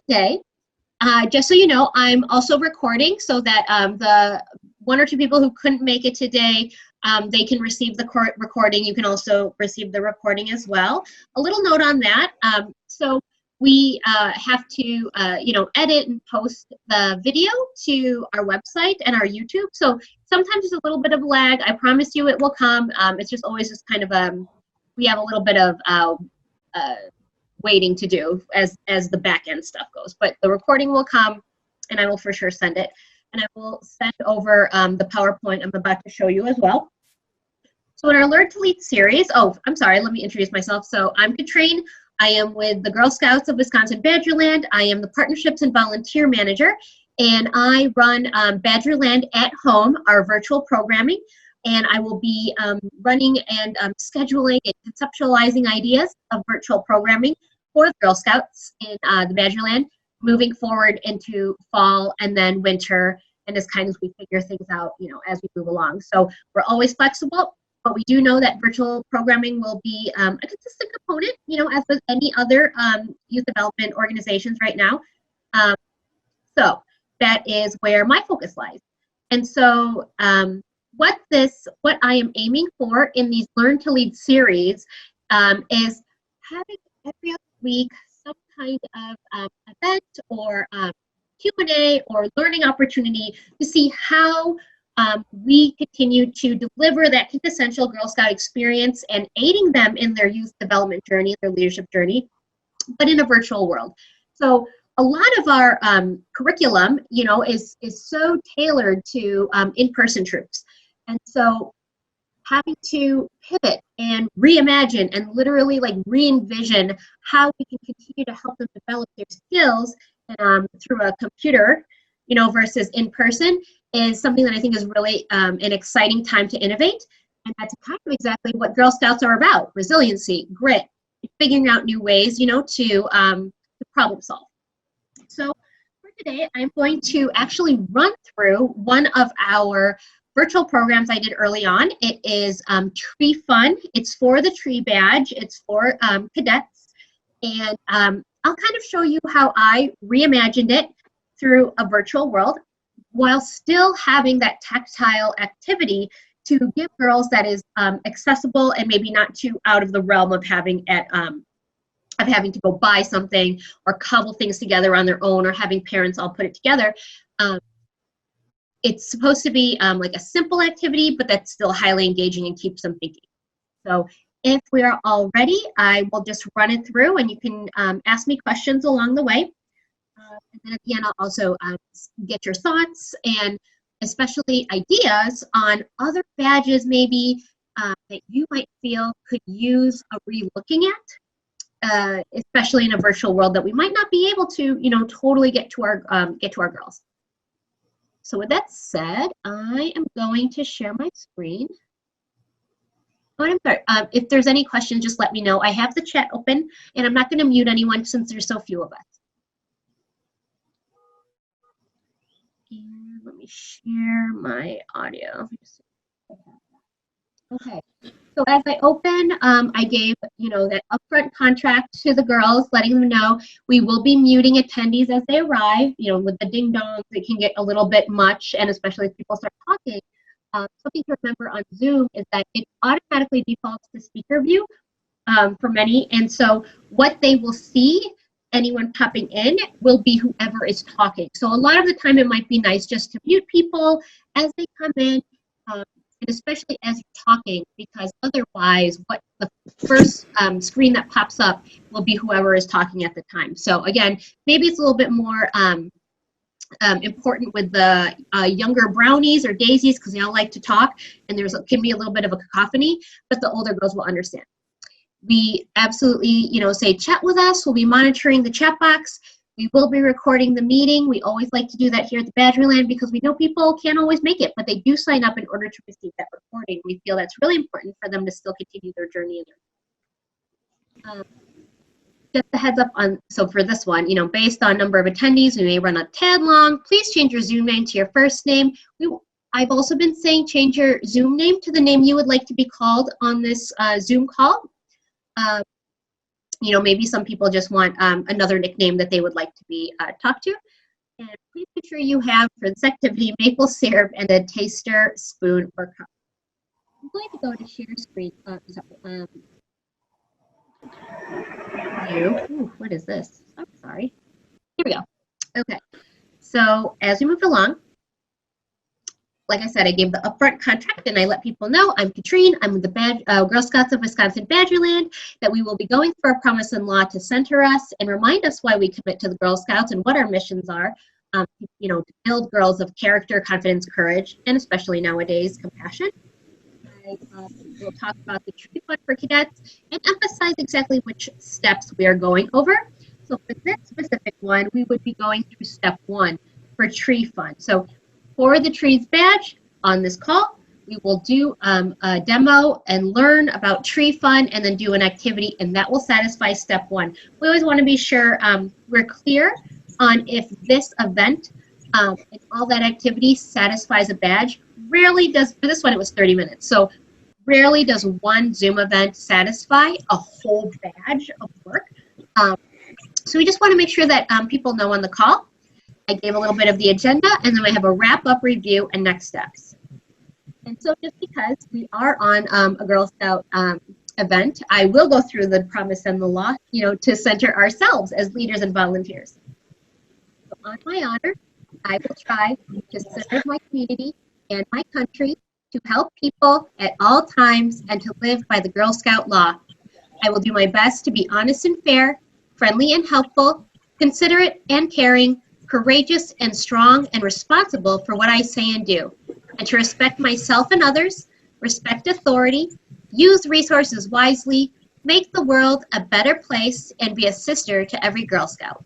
today, just so you know, I'm also recording so that the 1 or 2 people who couldn't make it today, they can receive the recording. You can also receive the recording as well. A little note on that. So we have to, edit and post the video to our website and our YouTube. So sometimes there's a little bit of lag. I promise you it will come. It's just always just kind of, we have a little bit of waiting to do as the back end stuff goes. But the recording will come, and I will for sure send it. And I will send over the PowerPoint I'm about to show you as well. So in our Learn to Lead series, oh, I'm sorry, let me introduce myself. So I'm Katrine. I am with the Girl Scouts of Wisconsin Badgerland. I am the Partnerships and Volunteer Manager, and I run Badgerland at Home, our virtual programming. And I will be running and scheduling and conceptualizing ideas of virtual programming for the Girl Scouts in the Badgerland, moving forward into fall and then winter, and as kind of we figure things out, as we move along. So we're always flexible, but we do know that virtual programming will be a consistent component, as with any other youth development organizations right now. So that is where my focus lies. And so what I am aiming for in these Learn to Lead series is having every other week some kind of event or Q&A or learning opportunity to see how we continue to deliver that quintessential Girl Scout experience and aiding them in their youth development journey, their leadership journey, but in a virtual world. So a lot of our curriculum, is so tailored to in-person troops. And so having to pivot and reimagine and literally re-envision how we can continue to help them develop their skills through a computer, versus in person is something that I think is really an exciting time to innovate. And that's kind of exactly what Girl Scouts are about: resiliency, grit, figuring out new ways, to problem solve. So for today, I'm going to actually run through one of our virtual programs I did early on. It is Tree Fun. It's for the Tree Badge. It's for cadets. And I'll kind of show you how I reimagined it through a virtual world while still having that tactile activity to give girls that is accessible and maybe not too out of the realm of having to go buy something or cobble things together on their own or having parents all put it together. It's supposed to be like a simple activity, but that's still highly engaging and keeps them thinking. So if we are all ready, I will just run it through and you can ask me questions along the way. And then at the end, I'll also get your thoughts and especially ideas on other badges maybe that you might feel could use a re-looking at, especially in a virtual world that we might not be able to, totally get to our girls. So with that said, I am going to share my screen. Oh, I'm sorry. If there's any questions, just let me know. I have the chat open, and I'm not going to mute anyone since there's so few of us. And let me share my audio. Okay. So as I open, I gave, that upfront contract to the girls, letting them know we will be muting attendees as they arrive. With the ding dongs, it can get a little bit much, and especially if people start talking. Something to remember on Zoom is that it automatically defaults to speaker view for many, and so what they will see, anyone popping in, will be whoever is talking. So a lot of the time, it might be nice just to mute people as they come in. And especially as you're talking, because otherwise what the first screen that pops up will be whoever is talking at the time. So again, maybe it's a little bit more important with the younger brownies or daisies because they all like to talk and can be a little bit of a cacophony, but the older girls will understand. We absolutely, say chat with us. We'll be monitoring the chat box. We will be recording the meeting. We always like to do that here at the Badgerland because we know people can't always make it, but they do sign up in order to receive that recording. We feel that's really important for them to still continue their journey. Just a heads up on, so for this one, based on number of attendees, we may run a tad long. Please change your Zoom name to your first name. I've also been saying change your Zoom name to the name you would like to be called on this Zoom call. You know, maybe some people just want another nickname that they would like to be talked to. And please make sure you have, for this activity, maple syrup and a taster, spoon, or cup. I'm going to go to share screen. Ooh, what is this? I'm sorry. Here we go. Okay. So as we move along, like I said, I gave the upfront contract and I let people know I'm Katrine. I'm with the Girl Scouts of Wisconsin Badgerland, that we will be going for a promise in law to center us and remind us why we commit to the Girl Scouts and what our missions are. You know, to build girls of character, confidence, courage, and especially nowadays, compassion. I will talk about the tree fund for cadets and emphasize exactly which steps we are going over. So for this specific one, we would be going through step 1 for tree fund. So for the trees badge on this call, we will do a demo and learn about tree fund and then do an activity, and that will satisfy step 1. We always want to be sure we're clear on if this event and all that activity satisfies a badge. Rarely does, for this one it was 30 minutes, so rarely does one Zoom event satisfy a whole badge of work. So we just want to make sure that people know on the call. I gave a little bit of the agenda, and then I have a wrap-up review and next steps. And so just because we are on a Girl Scout event, I will go through the promise and the law, you know, to center ourselves as leaders and volunteers. So on my honor, I will try to serve my community and my country, to help people at all times, and to live by the Girl Scout law. I will do my best to be honest and fair, friendly and helpful, considerate and caring, courageous and strong, and responsible for what I say and do, and to respect myself and others, respect authority, use resources wisely, make the world a better place, and be a sister to every Girl Scout.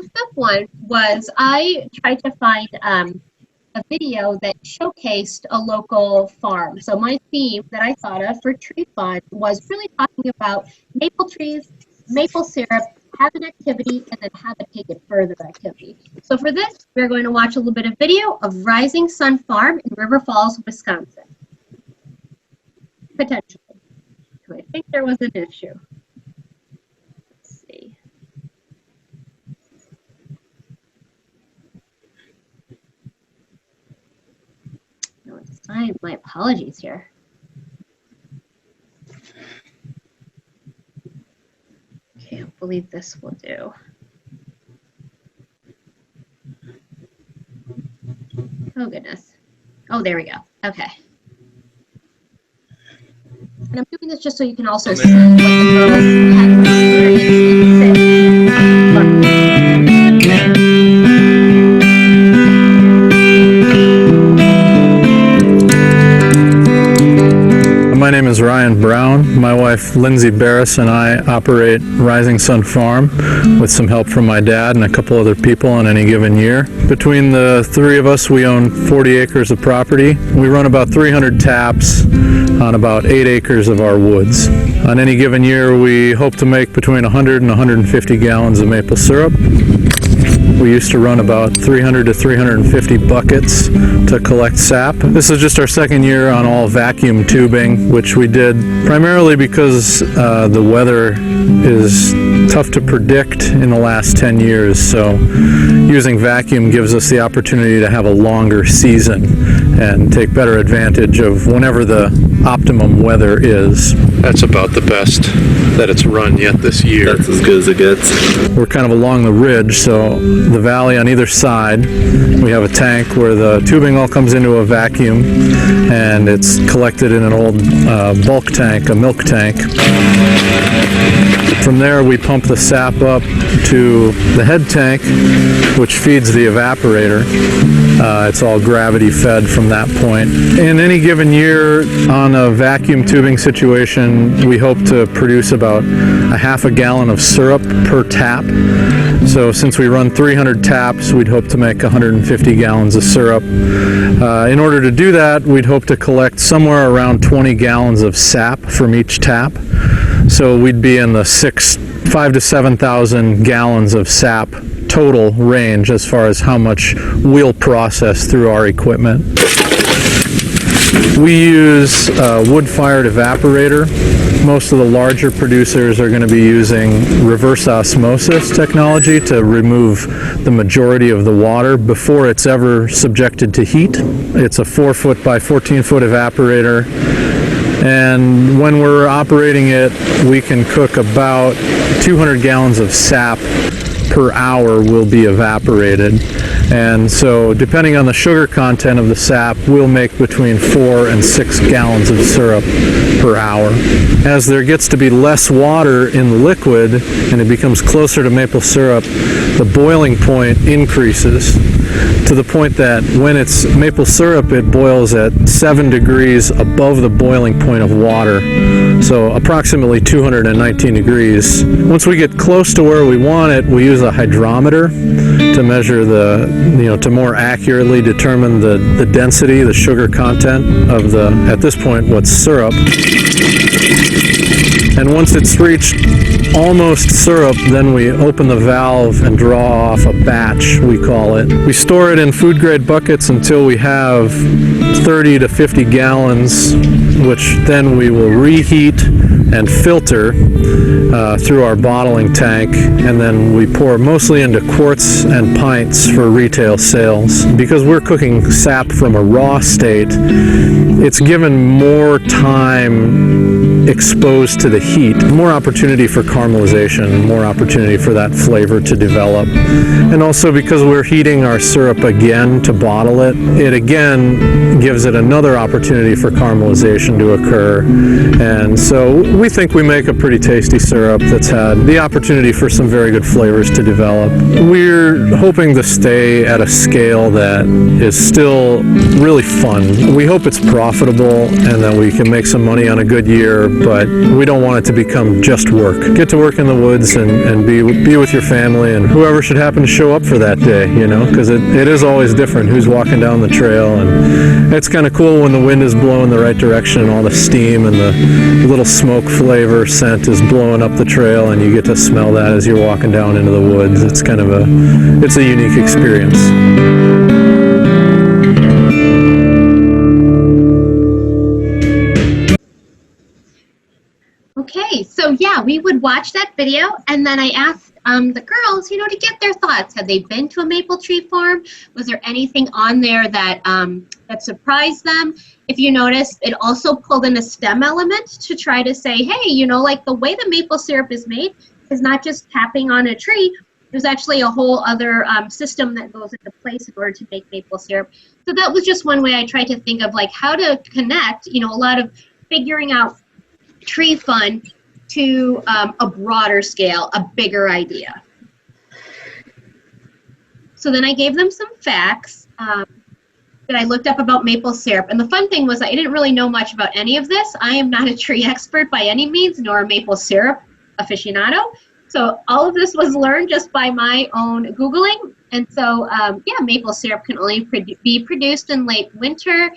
Step 1 was I tried to find a video that showcased a local farm. So my theme that I thought of for Tree Fund was really talking about maple trees, maple syrup, have an activity, and then have a take it further activity. So for this, we're going to watch a little bit of video of Rising Sun Farm in River Falls, Wisconsin. Potentially. I think there was an issue. My apologies here. Okay, hopefully this will do. Oh goodness. Oh, there we go. Okay. And I'm doing this just so you can also see what the girls had experienced in My name is Ryan Brown. My wife Lindsay Barris and I operate Rising Sun Farm with some help from my dad and a couple other people on any given year. Between the three of us, we own 40 acres of property. We run about 300 taps on about 8 acres of our woods. On any given year, we hope to make between 100 and 150 gallons of maple syrup. We used to run about 300 to 350 buckets to collect sap. This is just our second year on all vacuum tubing, which we did primarily because the weather is tough to predict in the last 10 years. So using vacuum gives us the opportunity to have a longer season and take better advantage of whenever the optimum weather is. That's about the best that it's run yet this year. That's as good as it gets. We're kind of along the ridge, so the valley on either side, we have a tank where the tubing all comes into a vacuum and it's collected in an old bulk tank, a milk tank. From there we pump the sap up to the head tank, which feeds the evaporator. It's all gravity fed from that point. In any given year on a vacuum tubing situation, we hope to produce about a half a gallon of syrup per tap. So since we run 300 taps, we'd hope to make 150 gallons of syrup. In order to do that, we'd hope to collect somewhere around 20 gallons of sap from each tap. So we'd be in the 5,000 to 7,000 gallons of sap total range as far as how much we'll process through our equipment. We use a wood-fired evaporator. Most of the larger producers are going to be using reverse osmosis technology to remove the majority of the water before it's ever subjected to heat. It's a 4-foot by 14-foot evaporator, and when we're operating it, we can cook about 200 gallons of sap per hour will be evaporated. And so depending on the sugar content of the sap, we'll make between 4 and 6 gallons of syrup per hour. As there gets to be less water in the liquid and it becomes closer to maple syrup, the boiling point increases to the point that when it's maple syrup, it boils at 7 degrees above the boiling point of water, so approximately 219 degrees. Once we get close to where we want it, we use a hydrometer to measure to more accurately determine the density, the sugar content of the, at this point, what's syrup. And once it's reached almost syrup, then we open the valve and draw off a batch, we call it. We store it in food grade buckets until we have 30 to 50 gallons, which then we will reheat and filter through our bottling tank, and then we pour mostly into quarts and pints for retail sales. Because we're cooking sap from a raw state, it's given more time exposed to the heat, more opportunity for caramelization, more opportunity for that flavor to develop. And also because we're heating our syrup again to bottle it, it again gives it another opportunity for caramelization to occur. And so we think we make a pretty tasty syrup that's had the opportunity for some very good flavors to develop. We're hoping to stay at a scale that is still really fun. We hope it's profitable and that we can make some money on a good year, but we don't want it to become just work. Get to work in the woods and be with your family and whoever should happen to show up for that day, you know, because it is always different who's walking down the trail, and it's kind of cool when the wind is blowing the right direction and all the steam and the little smoke flavor scent is blowing up the trail and you get to smell that as you're walking down into the woods. It's kind of it's a unique experience. Okay, so yeah, we would watch that video, and then I asked the girls, you know, to get their thoughts. Had they been to a maple tree farm? Was there anything on there that that surprised them? If you noticed, it also pulled in a STEM element to try to say, hey, you know, like the way the maple syrup is made is not just tapping on a tree. There's actually a whole other system that goes into place in order to make maple syrup. So that was just one way I tried to think of like how to connect, you know, a lot of figuring out tree fun to a broader scale, a bigger idea. So then I gave them some facts that I looked up about maple syrup. And the fun thing was I didn't really know much about any of this. I am not a tree expert by any means, nor a maple syrup aficionado. So all of this was learned just by my own Googling. And so, yeah, maple syrup can only be produced in late winter.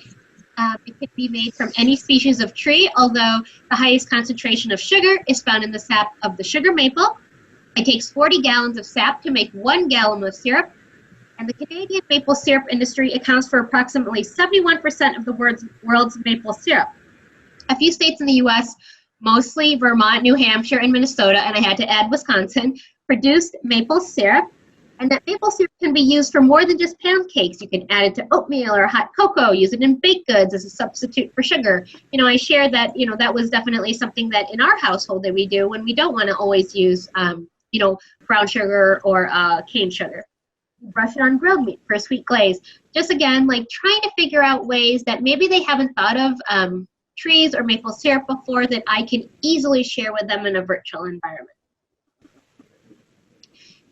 It could be made from any species of tree, although the highest concentration of sugar is found in the sap of the sugar maple. It takes 40 gallons of sap to make 1 gallon of syrup. And the Canadian maple syrup industry accounts for approximately 71% of the world's maple syrup. A few states in the U.S., mostly Vermont, New Hampshire, and Minnesota, and I had to add Wisconsin, produced maple syrup. And that maple syrup can be used for more than just pancakes. You can add it to oatmeal or hot cocoa, use it in baked goods as a substitute for sugar. You know, I shared that, you know, that was definitely something that in our household that we do when we don't want to always use, you know, brown sugar or cane sugar. Brush it on grilled meat for a sweet glaze. Just again, like trying to figure out ways that maybe they haven't thought of trees or maple syrup before that I can easily share with them in a virtual environment.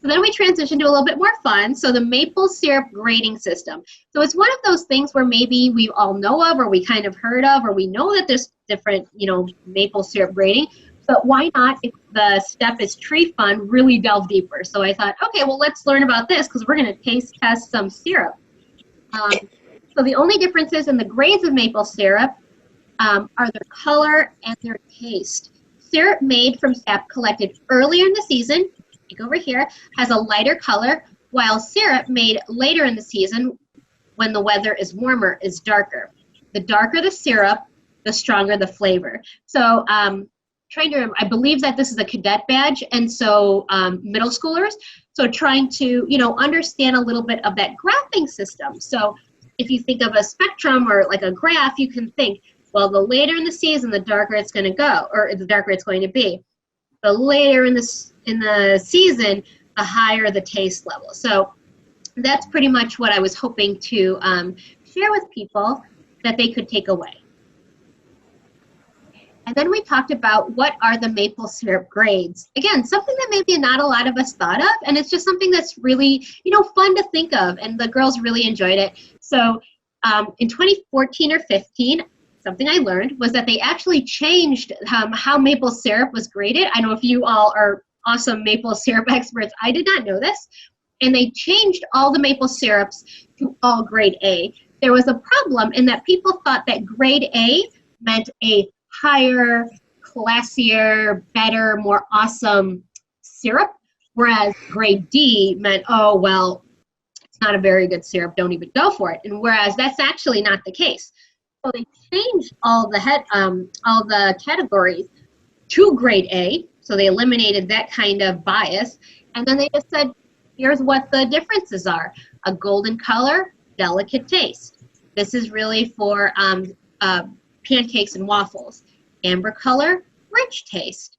So then we transitioned to a little bit more fun. So the maple syrup grading system. So it's one of those things where maybe we all know of, or we kind of heard of, or we know that there's different, you know, maple syrup grading. But why not, if the step is tree fun, really delve deeper? So I thought, okay, well, let's learn about this because we're going to taste test some syrup. So the only differences in the grades of maple syrup are their color and their taste. Syrup made from sap collected earlier in the season, like over here, has a lighter color, while syrup made later in the season, when the weather is warmer, is darker. The darker the syrup, the stronger the flavor. So trying to remember, I believe that this is a cadet badge, and so middle schoolers. So trying to, understand a little bit of that graphing system. So if you think of a spectrum or like a graph, you can think, well, the later in the season, the darker it's going to go, or the darker it's going to be. The later in the season, the higher the taste level. So that's pretty much what I was hoping to share with people that they could take away. And then we talked about what are the maple syrup grades. Again, something that maybe not a lot of us thought of, and it's just something that's really, fun to think of, and the girls really enjoyed it. So in 2014 or 15, something I learned was that they actually changed how maple syrup was graded. I know if you all are awesome maple syrup experts, I did not know this. And they changed all the maple syrups to all grade A. There was a problem in that people thought that grade A meant a higher, classier, better, more awesome syrup, whereas grade D meant, oh, well, it's not a very good syrup, don't even go for it. And whereas that's actually not the case. So they changed all the categories to grade A, so they eliminated that kind of bias, and then they just said, here's what the differences are. A golden color, delicate taste. This is really for pancakes and waffles. Amber color, rich taste.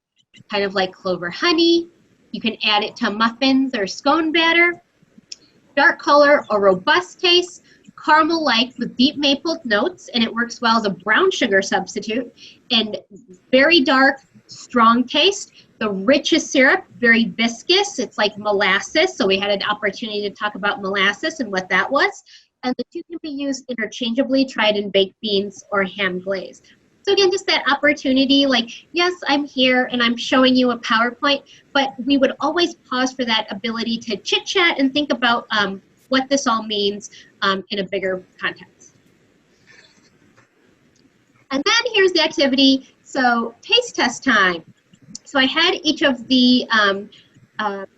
Kind of like clover honey. You can add it to muffins or scone batter. Dark color, a robust taste. Caramel-like with deep maple notes, and it works well as a brown sugar substitute. And very dark, strong taste. The richest syrup, very viscous. It's like molasses, so we had an opportunity to talk about molasses and what that was. And the two can be used interchangeably, tried in baked beans or ham glaze. So again, just that opportunity, like, yes, I'm here and I'm showing you a PowerPoint, but we would always pause for that ability to chit-chat and think about what this all means in a bigger context. And then here's the activity. So taste test time. So I had each of the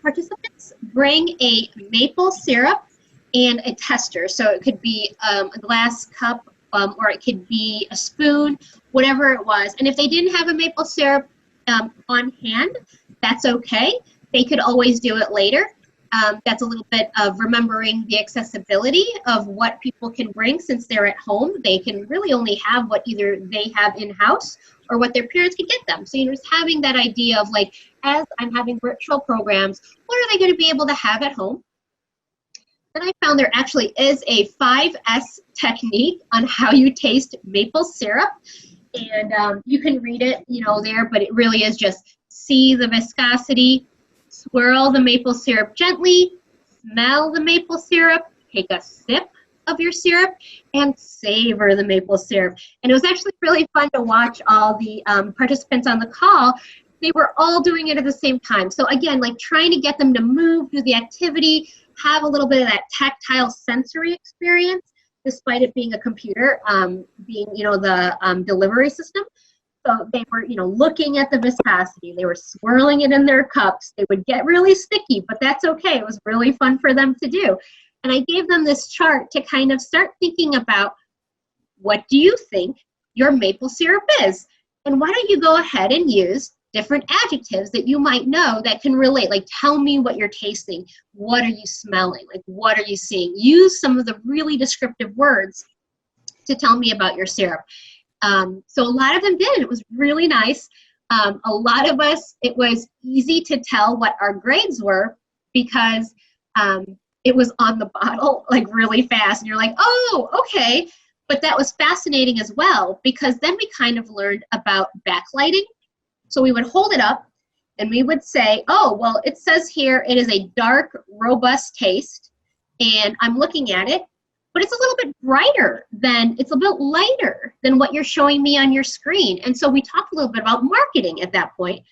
participants bring a maple syrup and a tester. So it could be a glass cup or it could be a spoon, whatever it was. And if they didn't have a maple syrup on hand, that's okay. They could always do it later. That's a little bit of remembering the accessibility of what people can bring since they're at home. They can really only have what either they have in-house or what their parents can get them. So you're just having that idea of like, as I'm having virtual programs, what are they going to be able to have at home? Then I found there actually is a 5S technique on how you taste maple syrup. And you can read it, there, but it really is just see the viscosity, swirl the maple syrup gently, smell the maple syrup, take a sip of your syrup, and savor the maple syrup. And it was actually really fun to watch all the participants on the call. They were all doing it at the same time. So again, like trying to get them to move, do the activity, have a little bit of that tactile sensory experience, despite it being a computer, being, the delivery system. So they were, looking at the viscosity. They were swirling it in their cups. They would get really sticky, but that's okay. It was really fun for them to do. And I gave them this chart to kind of start thinking about, what do you think your maple syrup is? And why don't you go ahead and use different adjectives that you might know that can relate. Like, tell me what you're tasting. What are you smelling? Like, what are you seeing? Use some of the really descriptive words to tell me about your syrup. So a lot of them did. It was really nice. A lot of us, it was easy to tell what our grades were because it was on the bottle like really fast. And you're like, oh, okay. But that was fascinating as well because then we kind of learned about backlighting. So we would hold it up and we would say, oh, well, it says here it is a dark, robust taste. And I'm looking at it, but it's a little bit brighter than, it's a bit lighter than what you're showing me on your screen. And so we talked a little bit about marketing at that point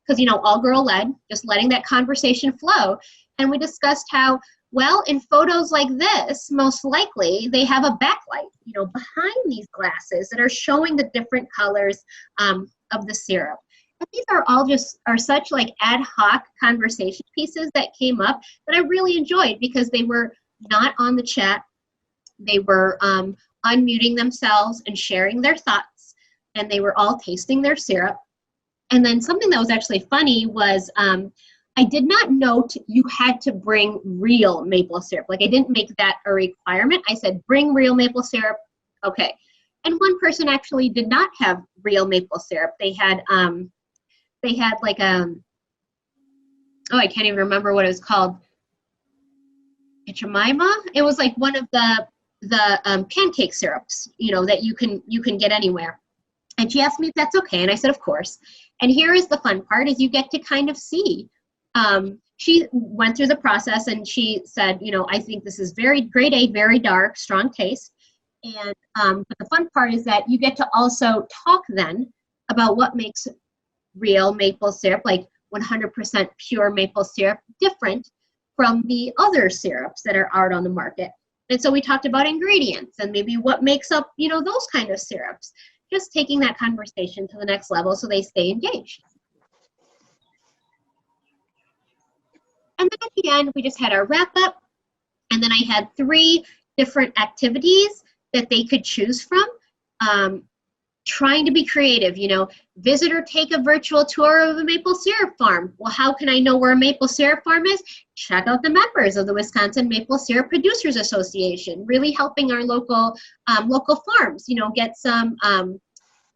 because, all girl led, just letting that conversation flow. And we discussed how, well, in photos like this, most likely they have a backlight, behind these glasses that are showing the different colors of the syrup. And these are all are such like ad hoc conversation pieces that came up that I really enjoyed because they were not on the chat. They were unmuting themselves and sharing their thoughts, and they were all tasting their syrup. And then something that was actually funny was I did not note you had to bring real maple syrup. Like, I didn't make that a requirement. I said, bring real maple syrup. Okay. And one person actually did not have real maple syrup. They had like oh, I can't even remember what it was called. Jemima. It was like one of the pancake syrups, you know, that you can get anywhere. And she asked me if that's okay, and I said, of course. And here is the fun part: is you get to kind of see. She went through the process, and she said, you know, I think this is very grade A, very dark, strong taste. And but the fun part is that you get to also talk then about what makes real maple syrup, like 100% pure maple syrup, different from the other syrups that are out on the market. And so we talked about ingredients and maybe what makes up, you know, those kind of syrups. Just taking that conversation to the next level so they stay engaged. And then at the end, we just had our wrap up. And then I had 3 different activities that they could choose from. Trying to be creative, you know, visit or take a virtual tour of a maple syrup farm. Well, how can I know where a maple syrup farm is? Check out the members of the Wisconsin Maple Syrup Producers Association, really helping our local farms, you know, get some of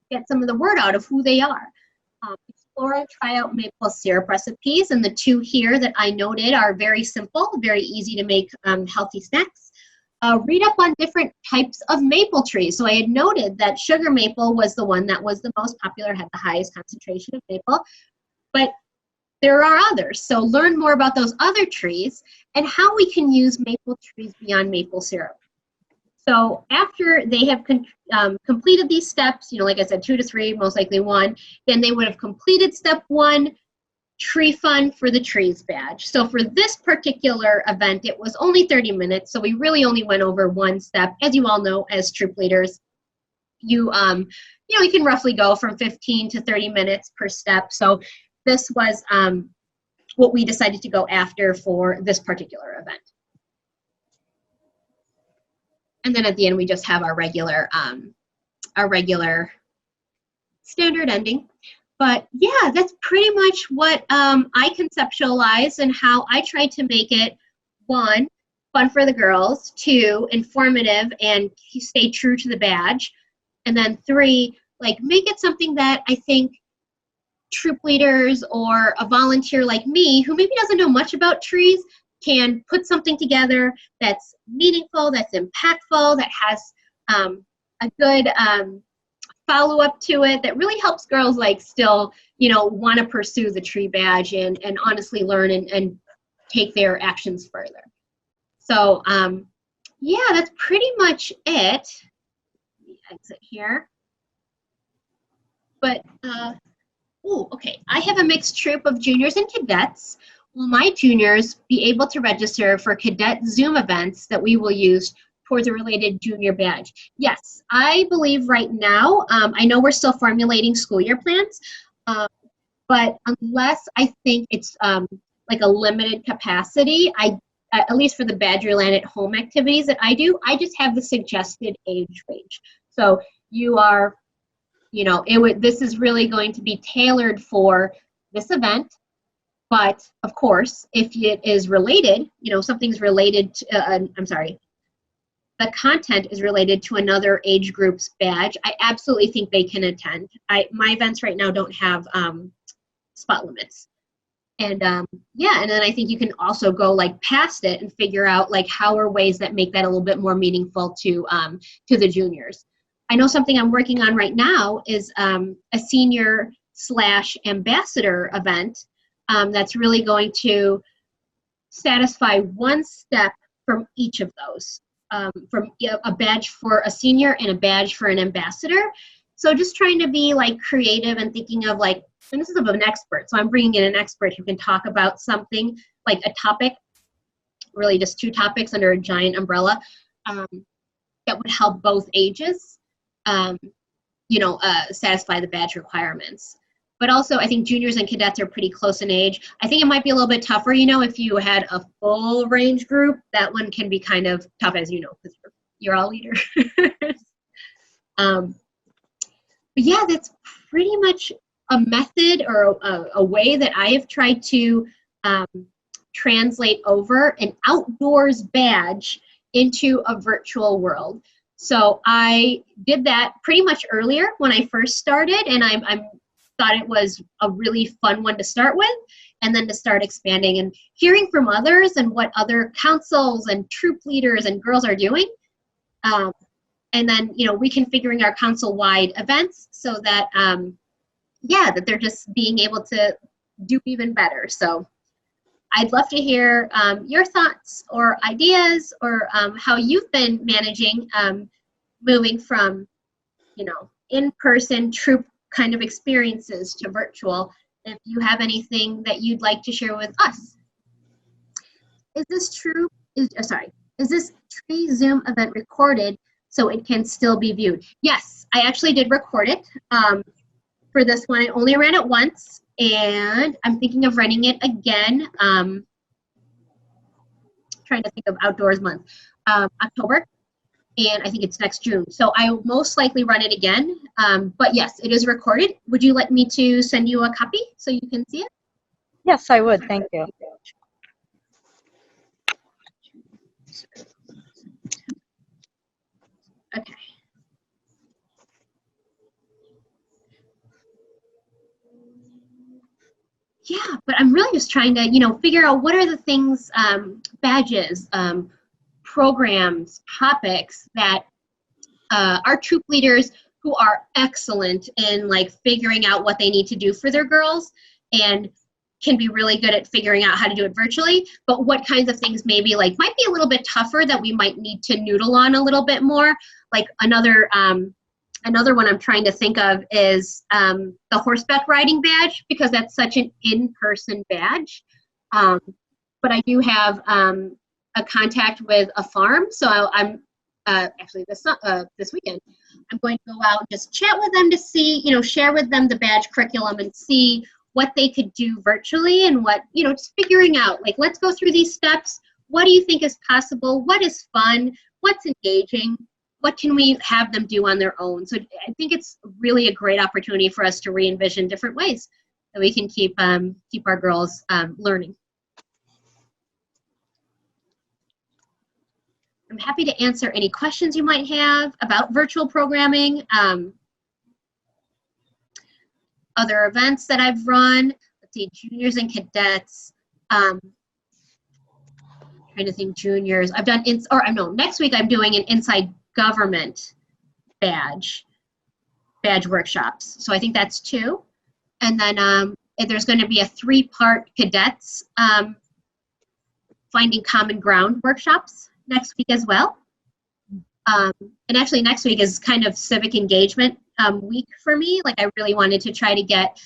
the word out of who they are. Explore and try out maple syrup recipes, and the 2 here that I noted are very simple, very easy to make healthy snacks. Read up on different types of maple trees. So I had noted that sugar maple was the one that was the most popular, had the highest concentration of maple, but there are others. So learn more about those other trees and how we can use maple trees beyond maple syrup. So after they have completed these steps, you know, like I said, 2 to 3, most likely 1, then they would have completed step 1, Tree Fun for the Trees badge. So for this particular event, it was only 30 minutes, so we really only went over 1 step. As you all know, as troop leaders, you know, you can roughly go from 15 to 30 minutes per step. So this was what we decided to go after for this particular event. And then at the end, we just have our regular standard ending. But yeah, that's pretty much what I conceptualized and how I tried to make it, 1, fun for the girls, 2, informative and stay true to the badge, and then 3, like, make it something that I think troop leaders or a volunteer like me who maybe doesn't know much about trees can put something together that's meaningful, that's impactful, that has a good follow-up to it, that really helps girls, like, still, you know, want to pursue the tree badge and honestly learn and take their actions further. So yeah, that's pretty much it. Let me exit here. But oh, okay, I have a mixed troop of juniors and cadets. Will my juniors be able to register for cadet Zoom events that we will use towards a related junior badge? Yes, I believe right now, I know we're still formulating school year plans, but unless I think it's like a limited capacity, at least for the Badgerland at home activities that I do, I just have the suggested age range. So you are, you know, this is really going to be tailored for this event. But of course, if it is related, you know, something's related to, I'm sorry, the content is related to another age group's badge, I absolutely think they can attend. My events right now don't have spot limits. And yeah, and then I think you can also go, like, past it and figure out, like, how are ways that make that a little bit more meaningful to the juniors. I know something I'm working on right now is a senior/ambassador event that's really going to satisfy 1 step from each of those, from a badge for a senior and a badge for an ambassador. So just trying to be, like, creative and thinking of, like, and this is of an expert, so I'm bringing in an expert who can talk about something, like a topic, really just 2 topics under a giant umbrella, that would help both ages, you know, satisfy the badge requirements. But also, I think juniors and cadets are pretty close in age. I think it might be a little bit tougher, you know, if you had a full range group. That one can be kind of tough, as you know, because you're all leaders. But yeah, that's pretty much a method or a way that I have tried to translate over an outdoors badge into a virtual world. So I did that pretty much earlier when I first started, and I thought it was a really fun one to start with, and then to start expanding and hearing from others and what other councils and troop leaders and girls are doing. And then, reconfiguring our council-wide events so that, that they're just being able to do even better. So I'd love to hear your thoughts or ideas or how you've been managing moving from, in-person troop kind of experiences to virtual. If you have anything that you'd like to share with us. Is this Tree Zoom event recorded so it can still be viewed? Yes, I actually did record it. For this one, I only ran it once, and I'm thinking of running it again. Trying to think of outdoors month, October, and I think it's next June. So I'll most likely run it again. But yes, it is recorded. Would you like me to send you a copy so you can see it? Yes, I would. Thank you. Okay. Yeah, but I'm really just trying to, figure out what are the things, badges, programs, topics that our troop leaders who are excellent in figuring out what they need to do for their girls and can be really good at figuring out how to do it virtually, but what kinds of things maybe might be a little bit tougher that we might need to noodle on a little bit more. Another one I'm trying to think of is the horseback riding badge, because that's such an in-person badge. But I do have a contact with a farm, so I'm actually this weekend, I'm going to go out and just chat with them to see, share with them the badge curriculum and see what they could do virtually and what, just figuring out, let's go through these steps. What do you think is possible? What is fun? What's engaging? What can we have them do on their own? So I think it's really a great opportunity for us to re-envision different ways that we can keep our girls learning. I'm happy to answer any questions you might have about virtual programming, other events that I've run. Let's see, juniors and cadets. Trying to think juniors. I've done, next week I'm doing an inside government badge workshops. So I think that's 2. And then there's going to be a 3-part cadets finding common ground workshops next week as well. And actually next week is kind of civic engagement week for me. I really wanted to try to get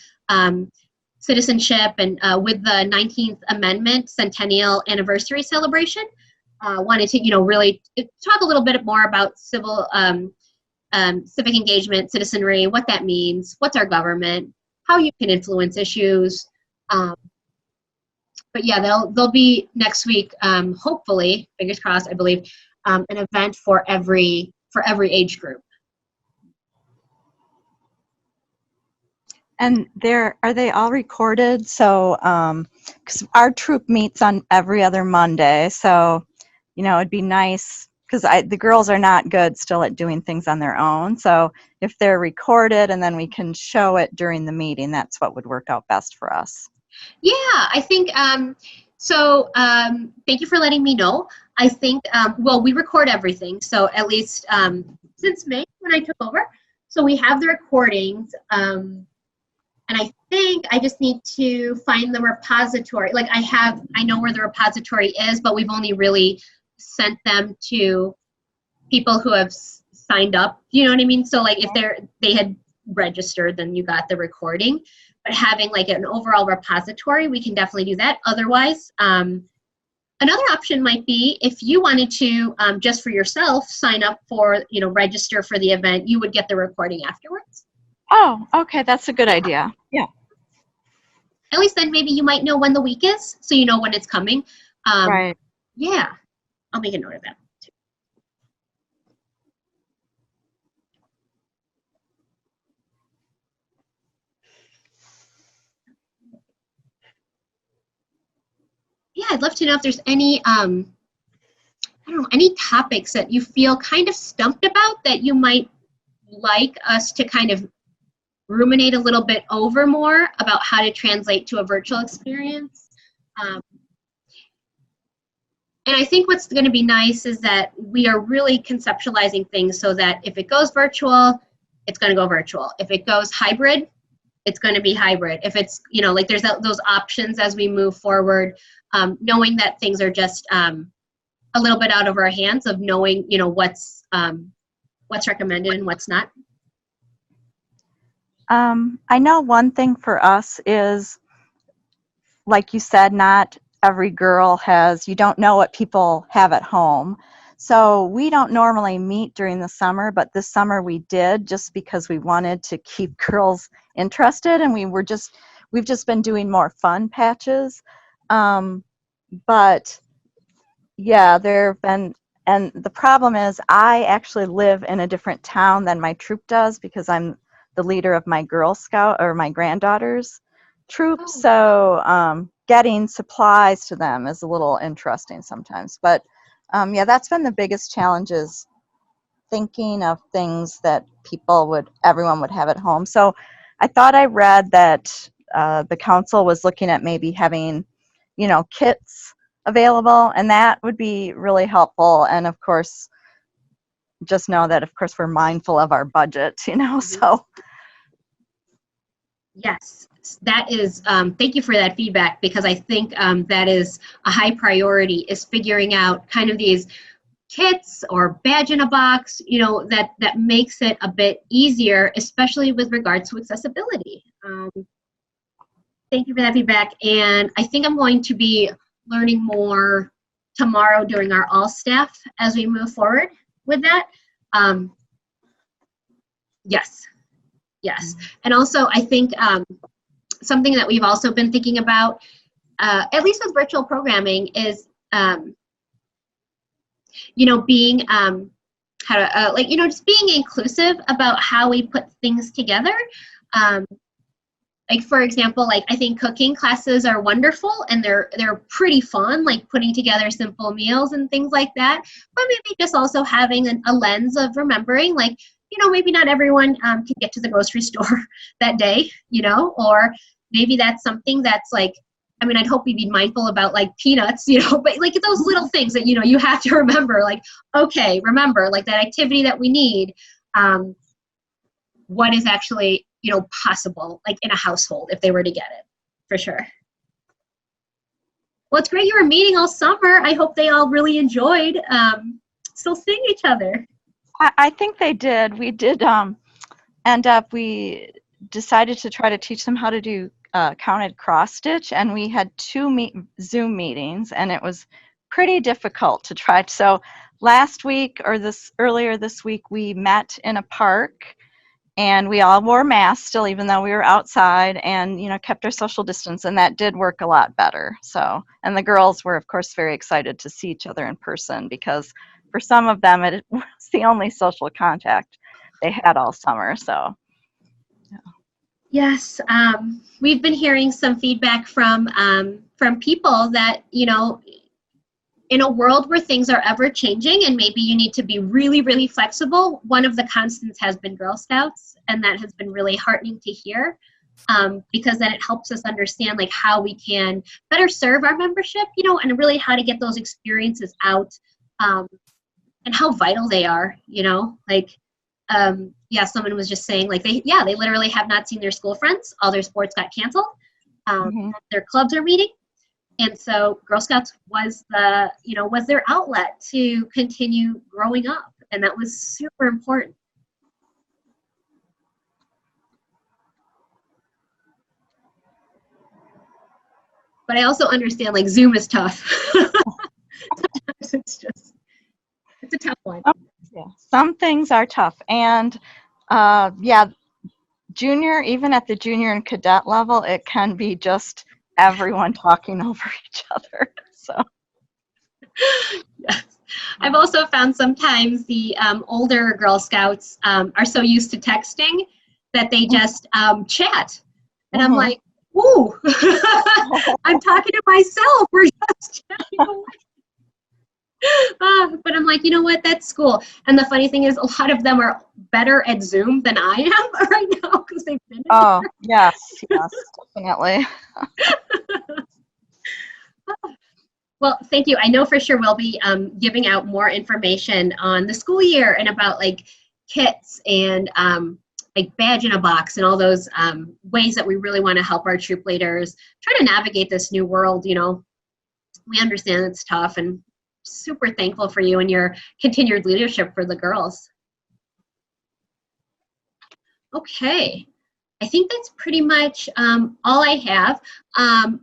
citizenship and with the 19th Amendment centennial anniversary celebration, wanted to, really talk a little bit more about civic engagement, citizenry, what that means, what's our government, how you can influence issues. But yeah, they'll be next week, hopefully, fingers crossed, I believe, an event for every age group. And are they all recorded? So, because our troop meets on every other Monday, so it'd be nice, because the girls are not good still at doing things on their own. So if they're recorded and then we can show it during the meeting, that's what would work out best for us. Yeah, I think so. Thank you for letting me know. I think we record everything, so at least since May when I took over, so we have the recordings. And I think I just need to find the repository. I know where the repository is, but we've only really sent them to people who have signed up. You know what I mean? So if they had registered, then you got the recording. But having an overall repository, we can definitely do that. Otherwise, another option might be if you wanted to just for yourself sign up for, register for the event, you would get the recording afterwards. Oh, okay, that's a good idea. Yeah. At least then maybe you might know when the week is, so you know when it's coming. Right. Yeah, I'll make a note of that too. I'd love to know if there's any, I don't know, any topics that you feel kind of stumped about that you might like us to kind of ruminate a little bit over more about how to translate to a virtual experience. And I think what's going to be nice is that we are really conceptualizing things so that if it goes virtual, it's going to go virtual. If it goes hybrid, it's going to be hybrid. If it's, you know, like there's those options as we move forward, knowing that things are just a little bit out of our hands of knowing, you know, what's recommended and what's not. I know one thing for us is, like you said, not every girl has, you don't know what people have at home. So we don't normally meet during the summer, but this summer we did just because we wanted to keep girls interested, and we've just been doing more fun patches. But yeah, there have been, and the problem is I actually live in a different town than my troop does because I'm the leader of my Girl Scout or my granddaughter's troop. Oh. So getting supplies to them is a little interesting sometimes. But yeah, that's been the biggest challenge, is thinking of things that everyone would have at home. So I thought I read that the council was looking at maybe having, you know, kits available, and that would be really helpful. And of course, just know that of course we're mindful of our budget, you know. So Yes, that is, thank you for that feedback, because I think that is a high priority, is figuring out kind of these kits or badge in a box, you know, that makes it a bit easier, especially with regards to accessibility. Thank you for that feedback. And I think I'm going to be learning more tomorrow during our all staff as we move forward with that. Yes. And also I think something that we've also been thinking about, at least with virtual programming, is, you know, being, just being inclusive about how we put things together. Like, for example, like, I think cooking classes are wonderful and they're pretty fun, like putting together simple meals and things like that. But maybe just also having a lens of remembering, like, you know, maybe not everyone can get to the grocery store that day, you know, or maybe that's something that's like, I mean, I'd hope we'd be mindful about like peanuts, you know, but like those little things that, you know, you have to remember, like, okay, remember, like that activity that we need, what is actually, you know, possible, like in a household if they were to get it, for sure. Well, it's great you were meeting all summer. I hope they all really enjoyed still seeing each other. I think they did. We did end up, we decided to try to teach them how to do counted cross stitch, and we had 2 Zoom meetings, and it was pretty difficult to try. So last week, or earlier this week, we met in a park, and we all wore masks still, even though we were outside, and, you know, kept our social distance, and that did work a lot better. So, and the girls were, of course, very excited to see each other in person, because for some of them, it was the only social contact they had all summer. So, yeah. Yes, we've been hearing some feedback from people that, you know, in a world where things are ever changing and maybe you need to be really, really flexible, one of the constants has been Girl Scouts, and that has been really heartening to hear, because then it helps us understand like how we can better serve our membership, you know, and really how to get those experiences out, and how vital they are, you know, like, yeah, someone was just saying like they literally have not seen their school friends. All their sports got canceled. Their clubs are meeting. And so Girl Scouts was their outlet to continue growing up. And that was super important. But I also understand like Zoom is tough. Sometimes it's a tough one. Yeah, some things are tough. And even at the junior and cadet level, it can be just everyone talking over each other. So, yes. I've also found sometimes the older Girl Scouts are so used to texting that they just chat. And I'm like, ooh, I'm talking to myself. We're just chatting away. But I'm like, you know what? That's school. And the funny thing is, a lot of them are better at Zoom than I am right now because they've been there. Oh, yes, definitely. Well, thank you. I know for sure we'll be giving out more information on the school year and about like kits and like badge in a box and all those ways that we really want to help our troop leaders try to navigate this new world. You know, we understand it's tough, and super thankful for you and your continued leadership for the girls. Okay, I think that's pretty much all I have. I'm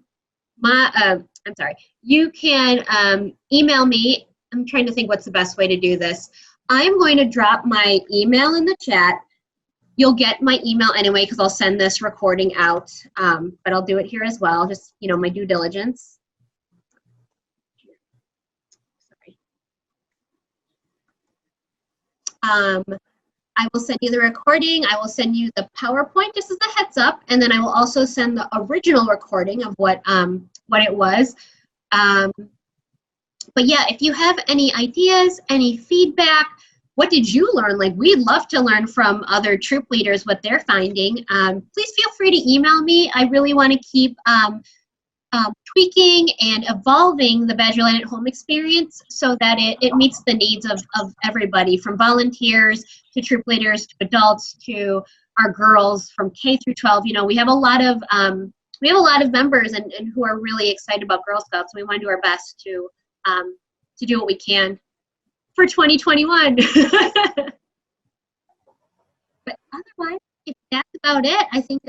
sorry, you can email me. I'm trying to think what's the best way to do this. I'm going to drop my email in the chat. You'll get my email anyway because I'll send this recording out, but I'll do it here as well, just, you know, my due diligence. I will send you the recording. I will send you the PowerPoint just as a heads up, and then I will also send the original recording of what it was. But yeah, if you have any ideas, any feedback, what did you learn? Like, we'd love to learn from other troop leaders what they're finding. Please feel free to email me. I really want to keep tweaking and evolving the Badgerland at Home experience so that it meets the needs of everybody, from volunteers to troop leaders to adults to our girls from K through 12. You know, we have a lot of members and who are really excited about Girl Scouts. So we want to do our best to do what we can for 2021. But otherwise, if that's about it, I think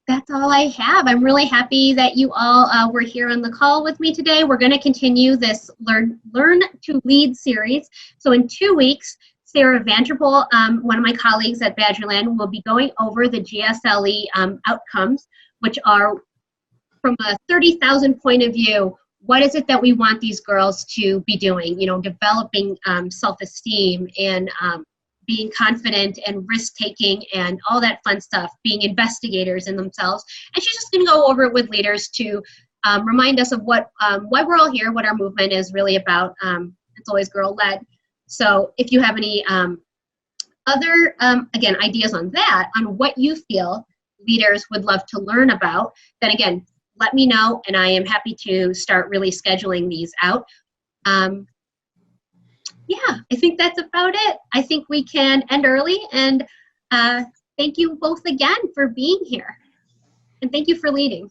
that's all I have. I'm really happy that you all were here on the call with me today. We're going to continue this Learn to Lead series. So in 2 weeks, Sarah Vanderpool, one of my colleagues at Badgerland, will be going over the GSLE outcomes, which are from a 30,000 point of view. What is it that we want these girls to be doing? You know, developing self-esteem and being confident and risk-taking and all that fun stuff, being investigators in themselves. And she's just going to go over it with leaders to remind us of why we're all here, what our movement is really about. It's always girl-led. So if you have any other, again, ideas on that, on what you feel leaders would love to learn about, then again, let me know, and I am happy to start really scheduling these out. Yeah, I think that's about it. I think we can end early, and thank you both again for being here. And thank you for leading.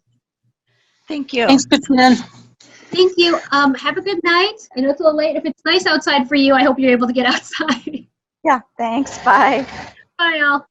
Thank you. Thanks, Katrina. Thank you. Have a good night. I know it's a little late. If it's nice outside for you, I hope you're able to get outside. Yeah, thanks. Bye. Bye, all.